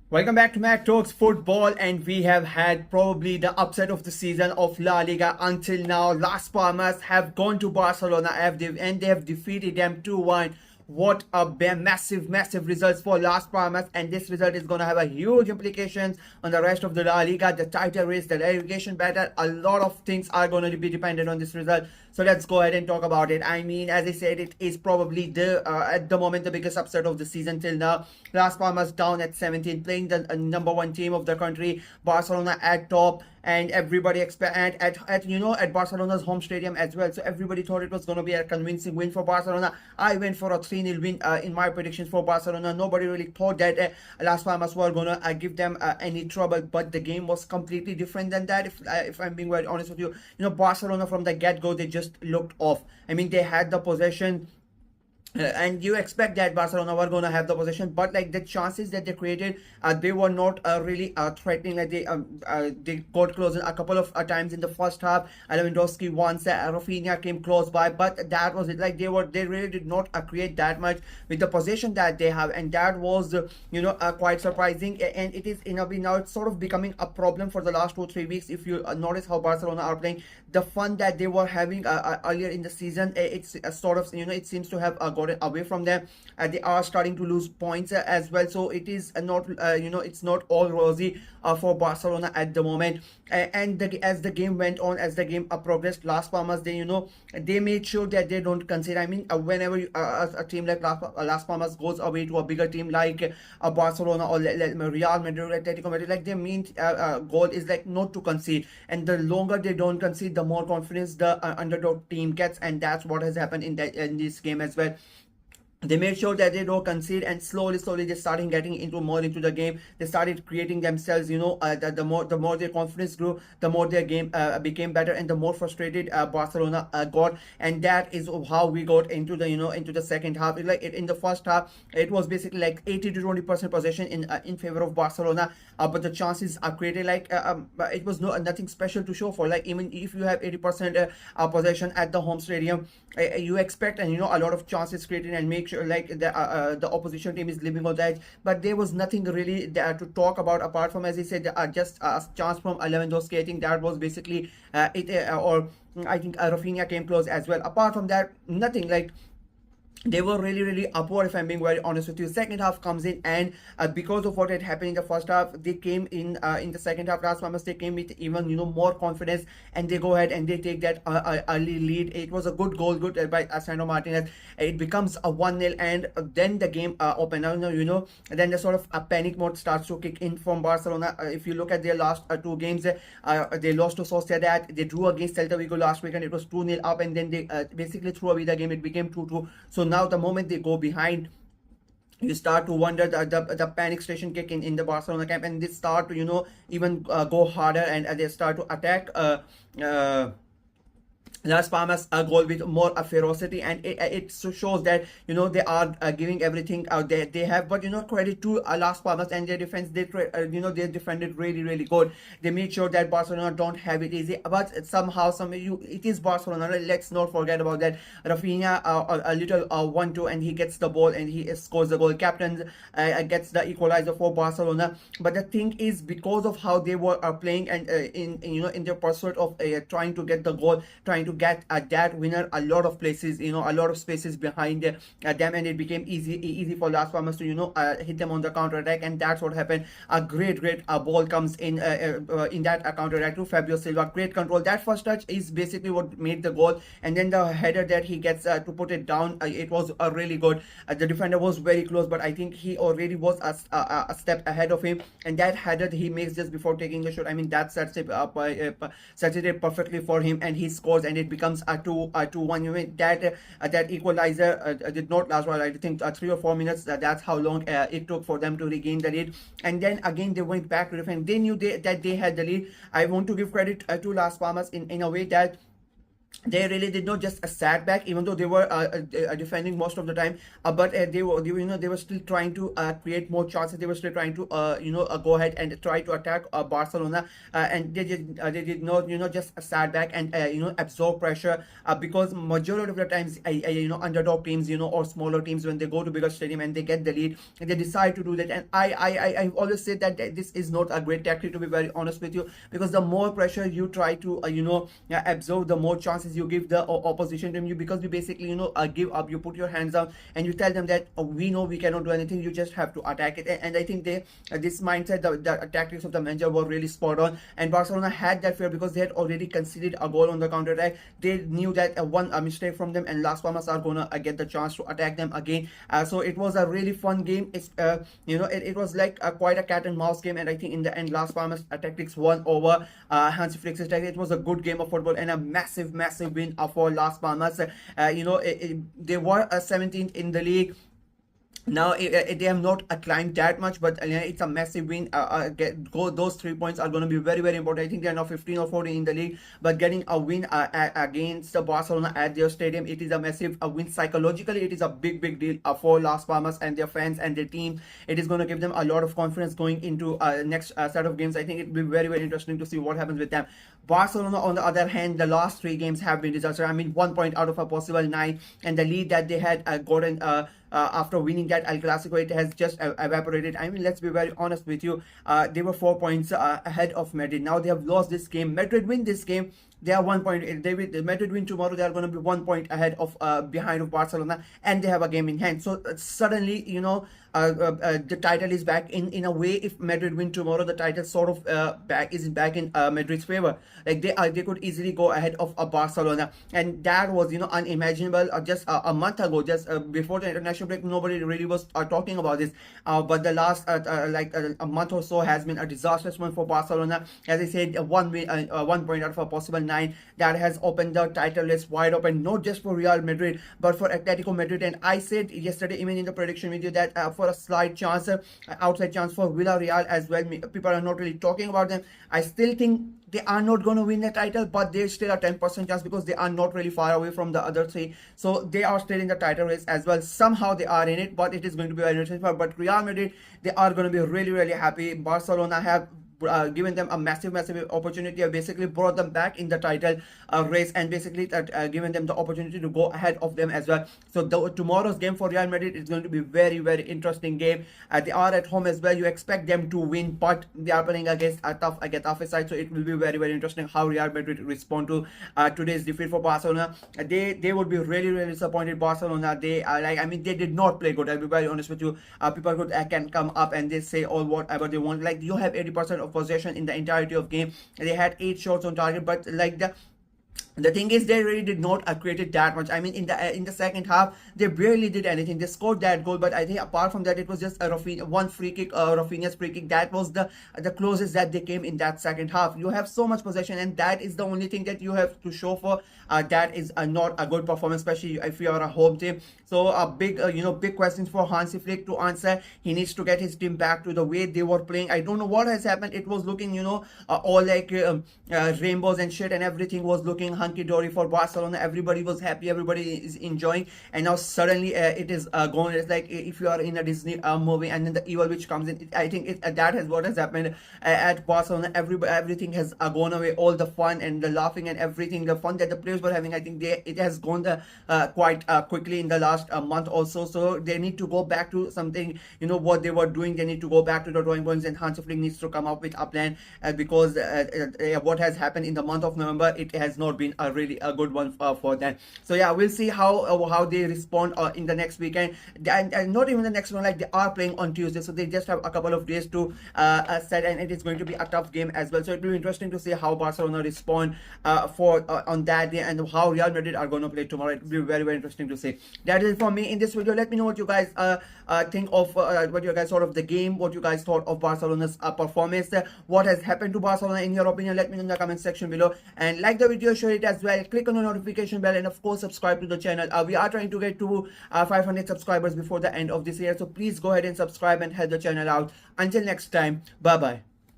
Welcome back to Mac Talks Football, and we have had probably the upset of the season of La Liga until now. Las Palmas have gone to Barcelona and they have defeated them 2-1. What a massive results for Las Palmas, and this result is going to have a huge implications on the rest of the La Liga, the title race, the relegation battle. A lot of things are going to be dependent on this result. So let's go ahead and talk about it. I mean, as I said, it is probably the at the moment the biggest upset of the season till now. Las Palmas down at 17, playing the number one team of the country. Barcelona at top, and everybody expect at Barcelona's home stadium as well. So everybody thought it was going to be a convincing win for Barcelona. I went for a 3-0 win in my predictions for Barcelona. Nobody really thought that Las Palmas were going to give them any trouble, but the game was completely different than that. If I'm being very honest with you, Barcelona from the get-go, they just looked off. I mean, they had the possession, and you expect that Barcelona were going to have the possession, but like the chances that they created, they were not really threatening. Like they got close a couple of times in the first half. Lewandowski once, Rafinha came close by, but that was it. Like they really did not create that much with the possession that they have, and that was quite surprising. And it is now it's sort of becoming a problem for the last 2-3 weeks. If you notice how Barcelona are playing, the fun that they were having earlier in the season, it's sort of it seems to have gotten away from them. They are starting to lose points as well, so it is not it's not all rosy for Barcelona at the moment. And as the game went on, as the game progressed, Las Palmas, they made sure that they don't concede. I mean, whenever a team like Las Palmas goes away to a bigger team like Barcelona or Real Madrid, Atletico Madrid, like their main goal is like not to concede, and the longer they don't concede, the more confidence the underdog team gets, and that's what has happened in this game as well. They made sure that they don't concede, and slowly they started getting more into the game. They started creating themselves. The more their confidence grew, the more their game became better, and the more frustrated Barcelona got. And that is how we got into the second half. In the first half, it was basically like 80 to 20% possession in favor of Barcelona, but the chances are created. It was nothing special to show for. Like, even if you have 80% possession at the home stadium, you expect a lot of chances created, and make sure like the opposition team is living on that. But there was nothing really there to talk about, apart from, as I said, just a chance from Lewandowski. I think that was basically or I think Rafinha came close as well. Apart from that, nothing. Like, they were really upward, if I'm being very honest with you. Second half comes in, and because of what had happened in the first half, they came in the second half. Las Palmas, they came with even more confidence, and they go ahead and they take that early lead. It was a good goal, good by Sandro Martinez. It becomes a 1-0, and then the game opened. Now then the sort of a panic mode starts to kick in from Barcelona. If you look at their last two games, they lost to Sociedad, they drew against Celta Vigo last week, and it was 2-0 up, and then they basically threw away the game. It became 2-2. So now the moment they go behind, you start to wonder the panic station kick in the Barcelona camp, and they start to even go harder, and they start to attack Las Palmas a goal with more ferocity, and it shows that they are giving everything out there they have. But credit to Las Palmas and their defense. They defended really good. They made sure that Barcelona don't have it easy, but somehow it is Barcelona. Let's not forget about that. Rafinha a little 1-2, and he gets the ball and he scores the goal. Captain gets the equalizer for Barcelona. But the thing is, because of how they were playing, and in their pursuit of trying to get the goal, trying to get that winner, a lot of places, a lot of spaces behind them, and it became easy for Las Palmas to hit them on the counter attack, and that's what happened. A great ball comes in that counter attack to Fabio Silva. Great control. That first touch is basically what made the goal, and then the header that he gets to put it down, it was really good. The defender was very close, but I think he already was a step ahead of him, and that header he makes just before taking the shot, I mean, that sets it perfectly for him, and he scores, and it becomes a 2-1. That equalizer did not last while. I think 3 or 4 minutes. That's how long it took for them to regain the lead, and then again they went back to defend. They knew that they had the lead. I want to give credit to Las Palmas in a way that they really did not just a setback, even though they were defending most of the time, but they were still trying to create more chances. They were still trying to go ahead and try to attack Barcelona, and they did not just a setback and absorb pressure, because majority of the times underdog teams or smaller teams, when they go to bigger stadium and they get the lead, they decide to do that. And I've always said that this is not a great tactic, to be very honest with you, because the more pressure you try to absorb, the more chances you give the opposition team. You Because you basically give up, you put your hands down and you tell them that we know we cannot do anything, you just have to attack it. And I think this mindset, the tactics of the manager were really spot on, and Barcelona had that fear because they had already conceded a goal on the counter attack. They knew that one mistake from them and Las Palmas are gonna get the chance to attack them again. So it was a really fun game. It was like quite a cat and mouse game, and I think in the end Las Palmas tactics won over Hansi Flick's tactics. It was a good game of football and a massive win for Las Palmas. They were 17th in the league. Now they have not climbed that much, but it's a massive win. Those 3 points are going to be very important. I think they are now 15 or 14 in the league, but getting a win against Barcelona at their stadium, it is a massive win. Psychologically, it is a big deal for Las Palmas and their fans and their team. It is going to give them a lot of confidence going into next set of games. I think it will be very interesting to see what happens with them. Barcelona, on the other hand, the last 3 games have been disaster. I mean, 1 point out of a possible 9, and the lead that they had gotten after winning that El Clasico, it has just evaporated. I mean, let's be very honest with you. They were 4 points ahead of Madrid. Now they have lost this game. Madrid win this game, they are 1 point. Madrid win tomorrow, they are going to be 1 point ahead of behind of Barcelona, and they have a game in hand. So suddenly, the title is back in a way. If Madrid win tomorrow, the title sort of back in Madrid's favor. Like they could easily go ahead of Barcelona, and that was unimaginable just a month ago, just before the international break. Nobody really was talking about this, but the last a month or so has been a disastrous one for Barcelona. As I said, 1 point out of a possible 9, that has opened the title race wide open, not just for Real Madrid but for Atletico Madrid. And I said yesterday, even in the prediction video, that for a slight chance, outside chance for Villarreal as well. People are not really talking about them. I still think they are not going to win the title, but there's still a 10% chance because they are not really far away from the other 3. So they are still in the title race as well. Somehow they are in it, but it is going to be very interesting. But Real Madrid, they are going to be really happy. Barcelona have given them a massive opportunity. I basically brought them back in the title race, and basically given them the opportunity to go ahead of them as well. So tomorrow's game for Real Madrid is going to be very interesting game. They are at home as well. You expect them to win, but they are playing against a tough side, so it will be very interesting how Real Madrid respond to today's defeat for Barcelona. They would be really disappointed. Barcelona, they did not play good. I'll be very honest with you. People can come up and they say all whatever they want. Like, you have 80% of possession in the entirety of game. They had 8 shots on target, but like the thing is, they really did not create it that much. I mean, in the second half, they barely did anything. They scored that goal, but I think apart from that, it was just one free kick, Rafinha's free kick. That was the closest that they came in that second half. You have so much possession, and that is the only thing that you have to show for. That is not a good performance, especially if you are a home team. So big questions for Hansi Flick to answer. He needs to get his team back to the way they were playing. I don't know what has happened. It was looking, all like rainbows and shit, and everything was looking hunky-dory for Barcelona. Everybody was happy, everybody is enjoying, and now suddenly it is gone. It's like if you are in a Disney movie and then the evil witch comes in. I think that is what has happened at Barcelona. Everything has gone away, all the fun and the laughing and everything, the fun that the players were having. I think it has gone quite quickly in the last month also. So they need to go back to something, what they were doing. They need to go back to the drawing boards, and Hansi Flick needs to come up with a plan, because what has happened in the month of November, it has not been a really good one for them. So yeah, we'll see how they respond in the next weekend, and not even the next one. Like, they are playing on Tuesday, so they just have a couple of days to set, and it is going to be a tough game as well. So it will be interesting to see how Barcelona respond on that day, and how Real Madrid are going to play tomorrow. It will be very interesting to see. That is it for me in this video. Let me know what you guys think of what you guys thought of the game, what you guys thought of Barcelona's performance, what has happened to Barcelona in your opinion. Let me know in the comment section below, and like the video, share it as well. Click on the notification bell, and of course subscribe to the channel. We are trying to get to 500 subscribers before the end of this year, so please go ahead and subscribe and help the channel out. Until next time, bye bye.